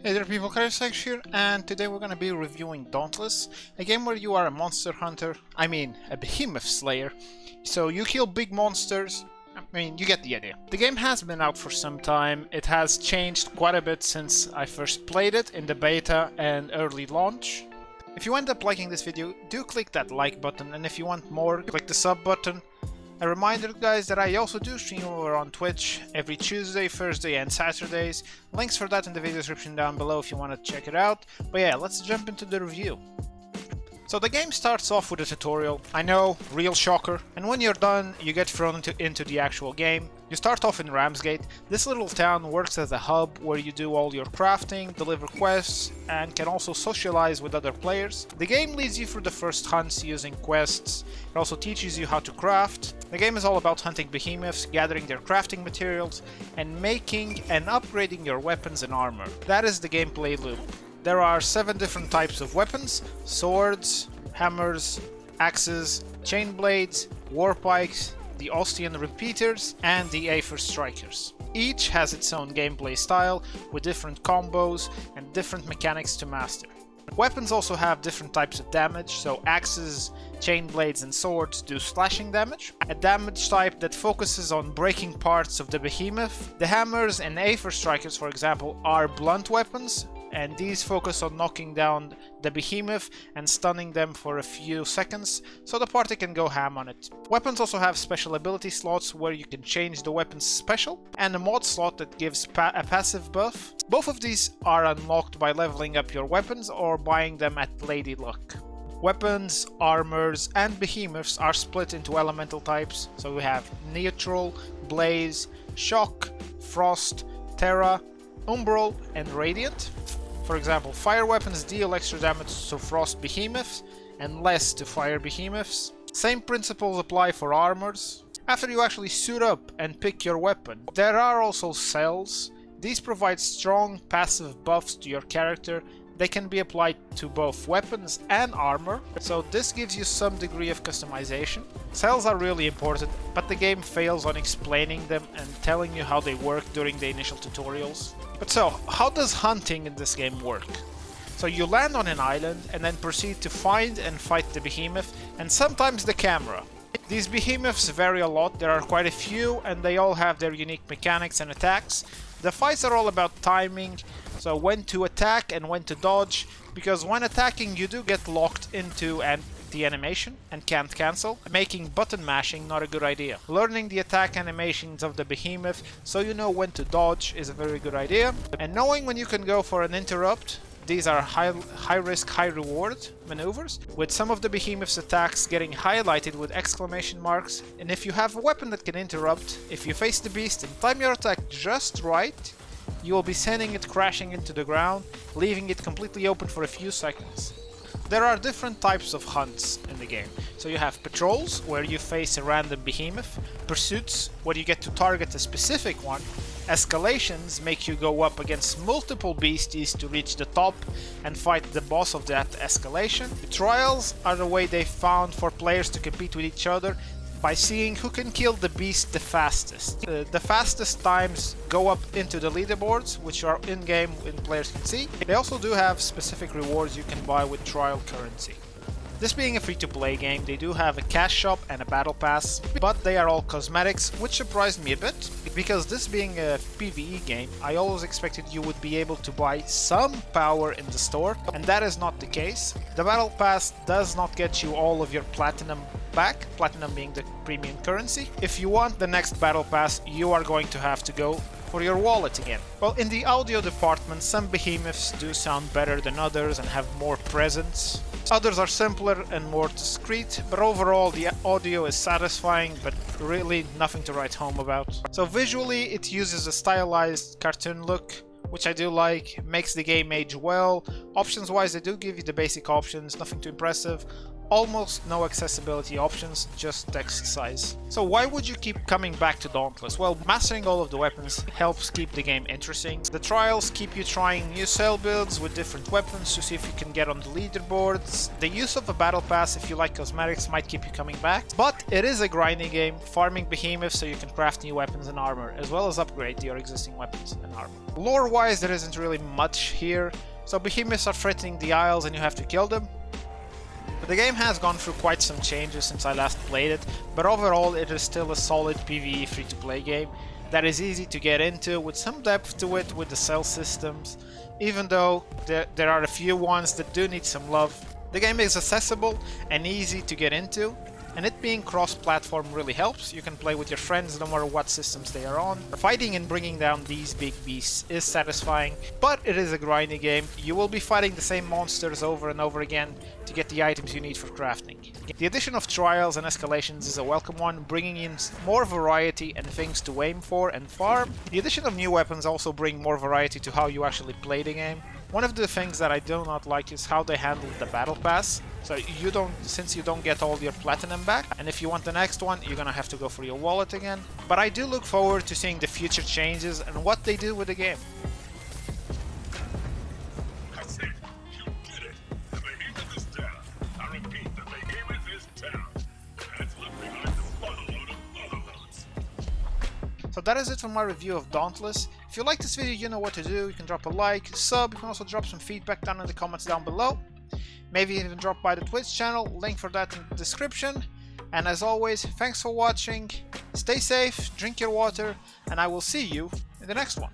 Hey there people, Cariocekus here, and today we're going to be reviewing Dauntless, a game where you are a monster hunter, a behemoth slayer. So you kill big monsters, you get the idea. The game has been out for some time. It has changed quite a bit since I first played it in the beta and early launch. If you end up liking this video, do click that like button, and if you want more, click the sub button. A reminder guys that I also do stream over on Twitch every Tuesday, Thursday and Saturdays. Links for that in the video description down below if you want to check it out. But yeah, let's jump into the review. So the game starts off with a tutorial. I know, real shocker. And when you're done, you get thrown into the actual game. You start off in Ramsgate. This little town works as a hub where you do all your crafting, deliver quests, and can also socialize with other players. The game leads you through the first hunts using quests. It also teaches you how to craft. The game is all about hunting behemoths, gathering their crafting materials, and making and upgrading your weapons and armor. That is the gameplay loop. There are 7 different types of weapons: swords, hammers, axes, chain blades, war pikes, the Ostian repeaters, and the Aether strikers. Each has its own gameplay style with different combos and different mechanics to master. Weapons also have different types of damage, so axes, chain blades and swords do slashing damage, a damage type that focuses on breaking parts of the behemoth. The hammers and Aether strikers, for example, are blunt weapons, and these focus on knocking down the behemoth and stunning them for a few seconds, so the party can go ham on it. Weapons also have special ability slots where you can change the weapon's special, and a mod slot that gives a passive buff. Both of these are unlocked by leveling up your weapons or buying them at Lady Luck. Weapons, armors, and behemoths are split into elemental types, so we have neutral, blaze, shock, frost, terra, umbral, and radiant. For example, fire weapons deal extra damage to frost behemoths and less to fire behemoths. Same principles apply for armors. After you actually suit up and pick your weapon, there are also cells. These provide strong passive buffs to your character. They can be applied to both weapons and armor, so this gives you some degree of customization. Cells are really important, but the game fails on explaining them and telling you how they work during the initial tutorials. But so, how does hunting in this game work? So you land on an island and then proceed to find and fight the behemoth, and sometimes the camera. These behemoths vary a lot, there are quite a few, and they all have their unique mechanics and attacks. The fights are all about timing, so when to attack and when to dodge, because when attacking you do get locked into the animation and can't cancel, making button mashing not a good idea. Learning the attack animations of the behemoth so you know when to dodge is a very good idea, and knowing when you can go for an interrupt. These are high risk, high reward maneuvers, with some of the behemoth's attacks getting highlighted with exclamation marks. And if you have a weapon that can interrupt, if you face the beast and time your attack just right, you will be sending it crashing into the ground, leaving it completely open for a few seconds. There are different types of hunts in the game. So you have patrols, where you face a random behemoth, pursuits, where you get to target a specific one, escalations make you go up against multiple beasties to reach the top and fight the boss of that escalation. Trials are the way they found for players to compete with each other by seeing who can kill the beast the fastest. The fastest times go up into the leaderboards, which are in-game and players can see. They also do have specific rewards you can buy with trial currency. This being a free-to-play game, they do have a cash shop and a battle pass, but they are all cosmetics, which surprised me a bit, because this being a PvE game, I always expected you would be able to buy some power in the store, and that is not the case. The battle pass does not get you all of your platinum back, platinum being the premium currency. If you want the next battle pass, you are going to have to go for your wallet again. Well, in the audio department, some behemoths do sound better than others and have more presence. Others are simpler and more discreet, but overall the audio is satisfying, but really nothing to write home about. So visually it uses a stylized cartoon look, which I do like, makes the game age well. Options wise, they do give you the basic options, nothing too impressive. almost no accessibility options, just text size. So why would you keep coming back to Dauntless? Well, mastering all of the weapons helps keep the game interesting. The trials keep you trying new cell builds with different weapons to see if you can get on the leaderboards. The use of a battle pass, if you like cosmetics, might keep you coming back. But it is a grinding game, farming behemoths so you can craft new weapons and armor, as well as upgrade your existing weapons and armor. Lore-wise, there isn't really much here. So behemoths are threatening the Isles and you have to kill them. But the game has gone through quite some changes since I last played it, but overall it is still a solid PvE free-to-play game that is easy to get into, with some depth to it with the cell systems, even though there are a few ones that do need some love. The game is accessible and easy to get into, and it being cross-platform really helps. You can play with your friends no matter what systems they are on. Fighting and bringing down these big beasts is satisfying, but it is a grindy game. You will be fighting the same monsters over and over again to get the items you need for crafting. The addition of trials and escalations is a welcome one, bringing in more variety and things to aim for and farm. The addition of new weapons also bring more variety to how you actually play the game. One of the things that I do not like is how they handle the battle pass. So since you don't get all your platinum back, and if you want the next one, you're gonna have to go for your wallet again. But I do look forward to seeing the future changes and what they do with the game. That's it. You did it. The behemoth is down. I repeat, the behemoth is down. And it's left behind a funnel of other loads. So that is it for my review of Dauntless. If you like this video, you know what to do. You can drop a like, sub, you can also drop some feedback down in the comments down below. Maybe even drop by the Twitch channel, link for that in the description. And as always, thanks for watching, stay safe, drink your water, and I will see you in the next one.